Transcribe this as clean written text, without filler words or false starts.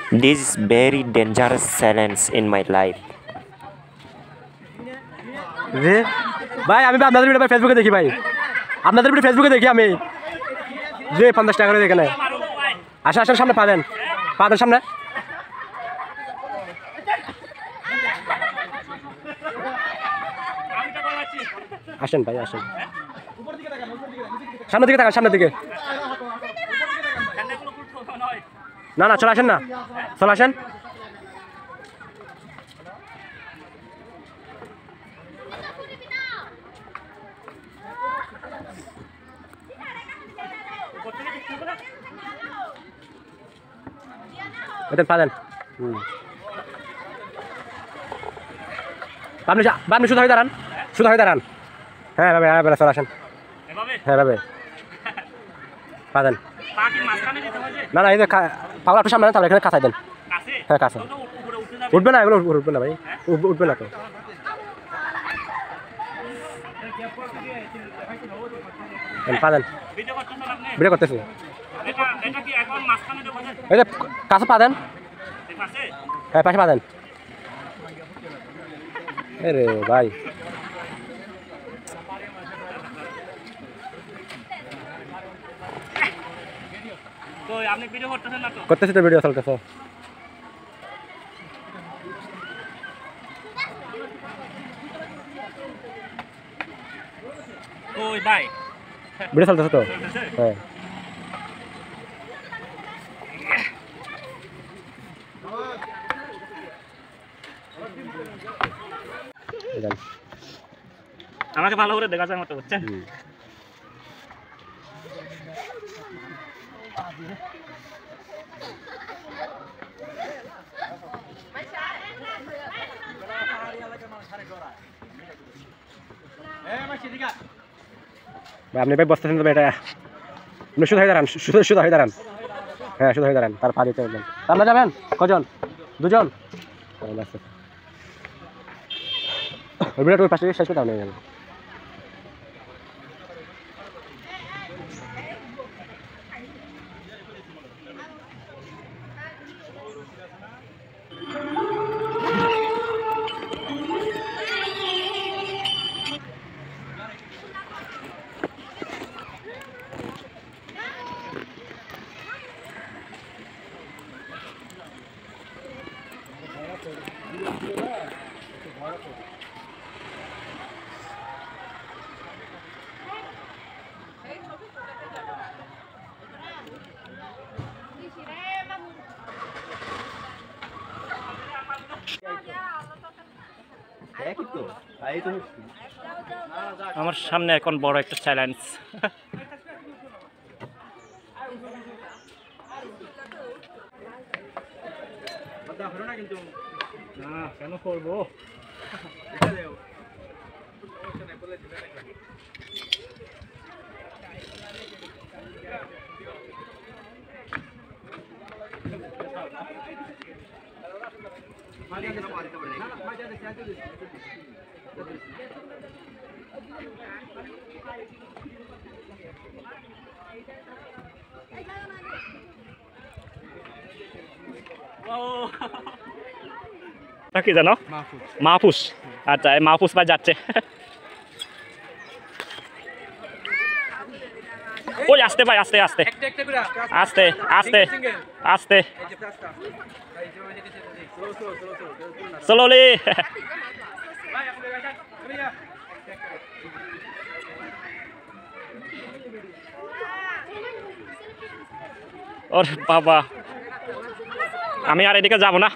This is very dangerous silence in my life. রে ভাই আমি আপনাদের ভিডিও ভাই ফেসবুকে দেখি ভাই আপনাদের ভিডিও ফেসবুকে দেখি আমি যে 50 টাকা করে দেখেন আসেন আসেন সামনে পাবেন সামনে আসেন ভাই আসেন সামনের দিকে তাকান সামনের দিকে না না চলে আসেন না চলে আসেন এটা পালেন আপনি শুধু হয়ে দাঁড়ান হ্যাঁ ভাবে হ্যাঁ চলে আসেন হ্যাঁ ভাবে পালেন না না এই যে পাওয়ার আপনি সামনে তাহলে এখানে কাঁচাই দেন হ্যাঁ কাছে উঠবে না এগুলো উঠবে না ভাই উঠবে না তো পালেন ভিডিও করতেছি এই যে কাছে পাবেন হ্যাঁ পাশে পাবেন রে ভাই করতেছি তো ভিডিও চলতেছে ভিডিও চলতেছে তো হ্যাঁ আমাকে ভালো করে দেখা যায় মতো বুঝছেন আপনি ভাই বসতেছেন তো এটা আপনি শুধু হয়ে দাঁড়ান শুধু হয়ে দাঁড়ান হ্যাঁ শুধু হয়ে দাঁড়ান তার পা দিতে আপনারা যাবেন কজন দুজন ওই পাশে শেষ করতে হবে আমার সামনে এখন বড় একটা চ্যালেঞ্জ কেন করবো কি জানো মাহফুজ আচ্ছা এই মাহফুজ ভাই যাচ্ছে ওই আসতে ভাই আস্তে আস্তে আস্তে আস্তে আস্তে স্লোলি ওর বাবা আমি আর এদিকে যাব না।